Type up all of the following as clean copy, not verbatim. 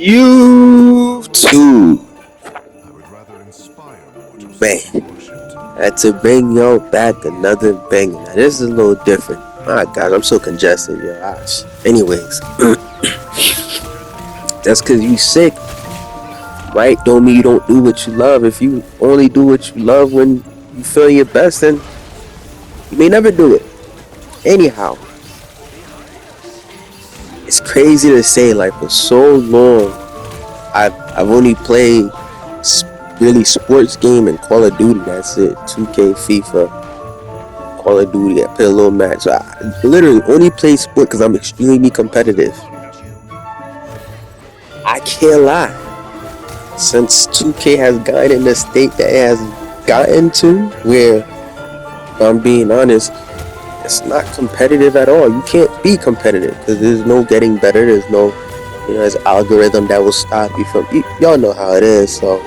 YouTube, man, had to bring y'all back another banger. Now this is a little different. My God, I'm so congested, yo. Anyways, that's cause you sick, right? Don't mean you don't do what you love. If you only do what you love when you feel your best, then you may never do it. Anyhow, it's crazy to say, like for so long, I've only played really sports game and Call of Duty. That's it. 2K, FIFA, Call of Duty. I play a little match. So I literally only play sport because I'm extremely competitive. I can't lie. Since 2K has gotten in the state that it has gotten to, where if I'm being honest, it's not competitive at all. You can't be competitive because there's no getting better. There's no, there's an algorithm that will stop you from. Y'all know how it is. So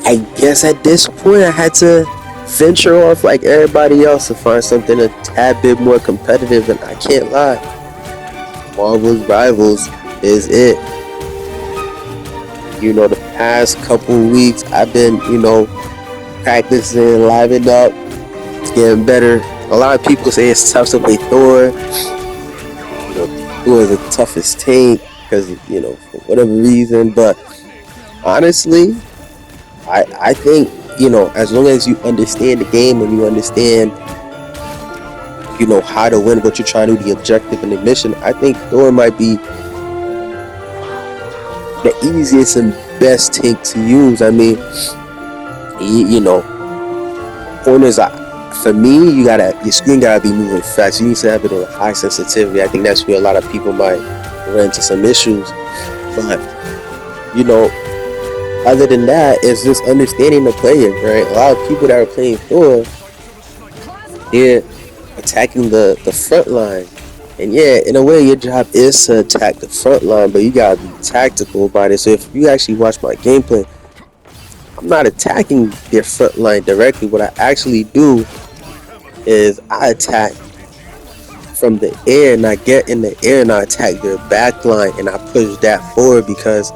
I guess at this point I had to venture off like everybody else to find something a tad bit more competitive, and I can't lie, Marvel's Rivals is it. The past couple weeks I've been, practicing, livening up, it's getting better. A lot of people say it's tough to play Thor. Thor is the toughest tank because, for whatever reason, but honestly, I think, as long as you understand the game and you understand, how to win, what you're trying to do, the objective and the mission, I think Thor might be the easiest and best tank to use. I mean, corners, for me, your screen gotta be moving fast. You need to have it on high sensitivity. I think that's where a lot of people might run into some issues. But, other than that, it's just understanding the players, right? A lot of people that are playing Thor, they're attacking the front line. And yeah, in a way, your job is to attack the front line, but you gotta be tactical about it. So if you actually watch my gameplay, I'm not attacking their front line directly. What I actually do is I attack from the air, and I get in the air and I attack their back line and I push that forward because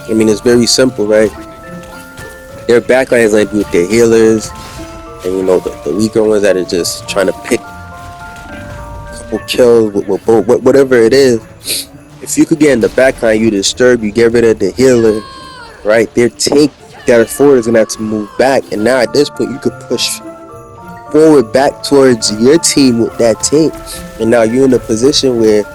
it's very simple, right? Their backline is like with their healers and the weaker ones that are just trying to pick a couple kills with whatever it is. If you could get in the backline, you disturb, you get rid of the healer, right? Their tank that are forward is gonna have to move back, and now at this point you could push forward back towards your team with that tank, and now you're in a position where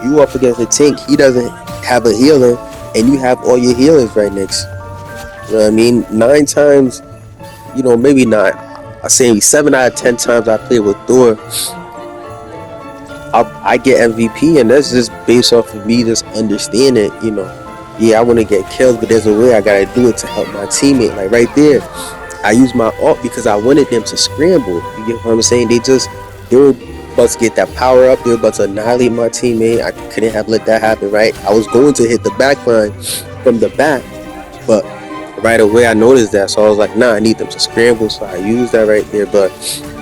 you up against a tank, he doesn't have a healer, and you have all your healers right next. You know what I mean? 9 times, maybe not. I say 7 out of 10 times I play with Thor, I get MVP, and that's just based off of me just understanding. Yeah, I want to get kills, but there's a way I gotta do it to help my teammate. Like right there, I used my ult because I wanted them to scramble. You get what I'm saying? They were about to get that power up. They were about to annihilate my teammate. I couldn't have let that happen, right? I was going to hit the back line from the back, but right away I noticed that, so I was like, nah, I need them to scramble, so I used that right there. But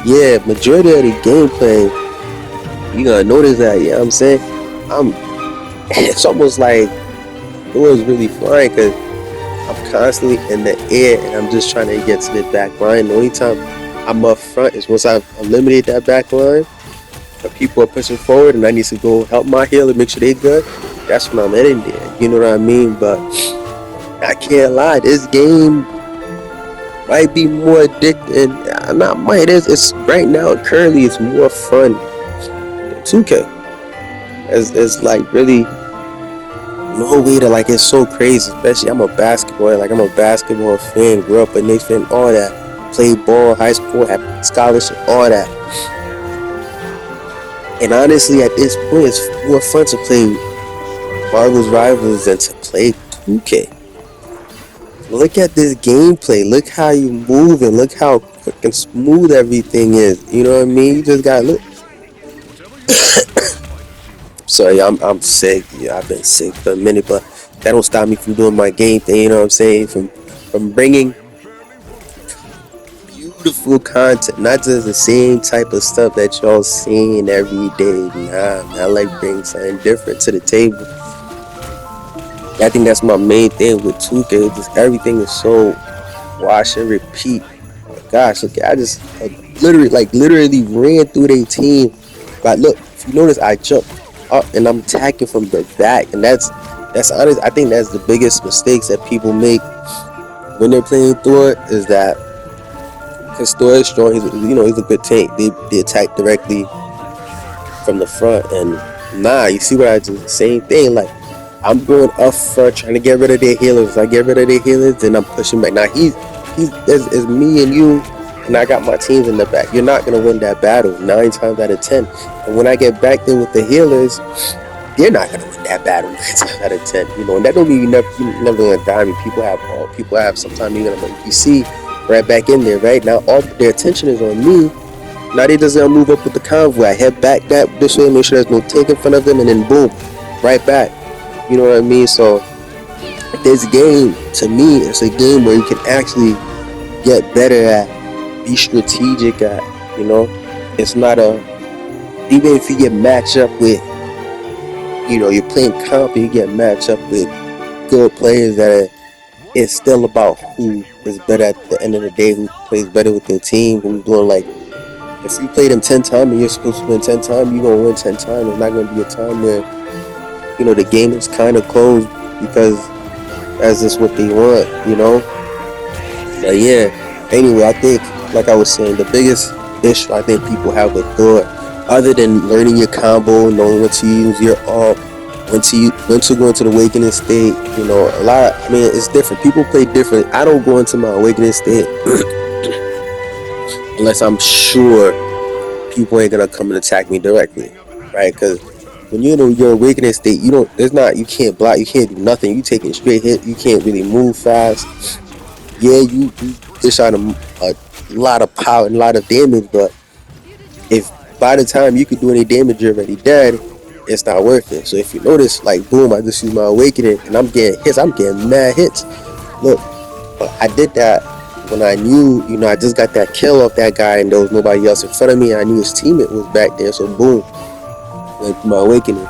yeah, majority of the gameplay, you're gonna notice that, I'm saying, it's almost like Thor is really flying because I'm constantly in the air and I'm just trying to get to the back line. The only time I'm up front is once I've eliminated that back line, the people are pushing forward and I need to go help my healer, make sure they good. That's when I'm in there, you know what I mean? But I can't lie, this game might be more addicting. Not might, it's right now, currently it's more fun than 2K. It's like really no way to, like, it's so crazy. Especially I'm a basketball fan, grew up a Knicks fan, all that. Played ball, high school, had scholarship, all that. And honestly, at this point, it's more fun to play Marvel's Rivals than to play 2K. Look at this gameplay. Look how you move and look how quick and smooth everything is. You know what I mean? You just gotta look. Sorry, I'm sick. Yeah, I've been sick for a minute, but that don't stop me from doing my game thing. You know what I'm saying? From bringing beautiful content, not just the same type of stuff that y'all seeing every day. Nah, man, I like bringing something different to the table. I think that's my main thing with 2K. Just everything is so wash and repeat. Gosh, look, I just literally ran through their team. But look, if you notice, I jumped up and I'm attacking from the back, and that's honest. I think that's the biggest mistakes that people make when they're playing Thor is that because Thor is strong. He's a good tank. They attack directly from the front, and you see what I do? Same thing. Like I'm going up front trying to get rid of their healers. I get rid of their healers, and I'm pushing back. Now he's is me and you, and I got my teams in the back. You're not gonna win that battle 9 times out of 10. And when I get back there with the healers, they're not gonna win that battle 9 times out of 10. And that don't mean you never gonna die. I mean, people have sometimes you're gonna you see right back in there. Right now, all their attention is on me. Now they just gonna move up with the convoy. I head back this way, make sure there's no tank in front of them, and then boom, right back. You know what I mean? So this game, to me, it's a game where you can actually get better at, be strategic at. It's not even if you get matched up with, you're playing comp and you get matched up with good players it's still about who is better at the end of the day, who plays better with their team, who's doing like, if you play them 10 times and you're supposed to win 10 times, you're going to win 10 times. It's not going to be a time where, the game is kind of closed because that's just what they want. But yeah, anyway, I think, like I was saying, the biggest issue I think people have with Thor, other than learning your combo, knowing when to use your ult, when to go into the awakening state, it's different. People play different. I don't go into my awakening state unless I'm sure people ain't gonna come and attack me directly, right? Because when you're in your awakening state, you can't block, you can't do nothing. You taking straight hit, you can't really move fast. Yeah, you dish out a lot of power and a lot of damage, but if by the time you could do any damage, you're already dead, it's not worth it. So if you notice, like boom, I just use my awakening and I'm getting hits. I'm getting mad hits. Look, I did that when I knew, I just got that kill off that guy and there was nobody else in front of me. I knew his teammate was back there, so boom, went through my awakening.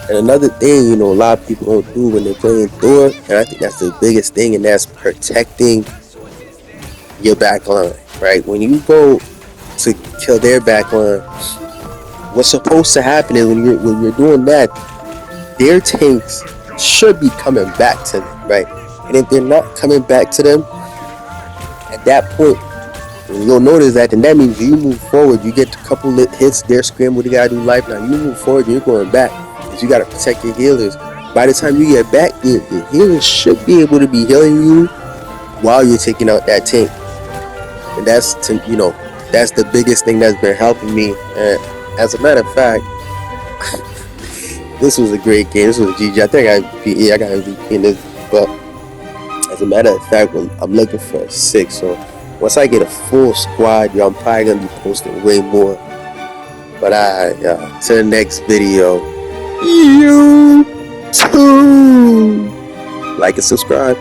And another thing, a lot of people don't do when they're playing Thor, and I think that's the biggest thing, and that's protecting your back line, right? When you go to kill their back line, what's supposed to happen is when you're doing that, their tanks should be coming back to them, right? And if they're not coming back to them, at that point, you'll notice that, and that means you move forward. You get a couple hits, they're scrambled, you gotta do life. Now you move forward, you're going back because you gotta protect your healers. By the time you get back, your healers should be able to be healing you while you're taking out that tank. And that's the biggest thing that's been helping me. And as a matter of fact, this was a great game. This was a GG. I think I got MVP in this, but as a matter of fact, I'm looking for a 6. So once I get a full squad, I'm probably gonna be posting way more. But to the next video, you too. Like and subscribe.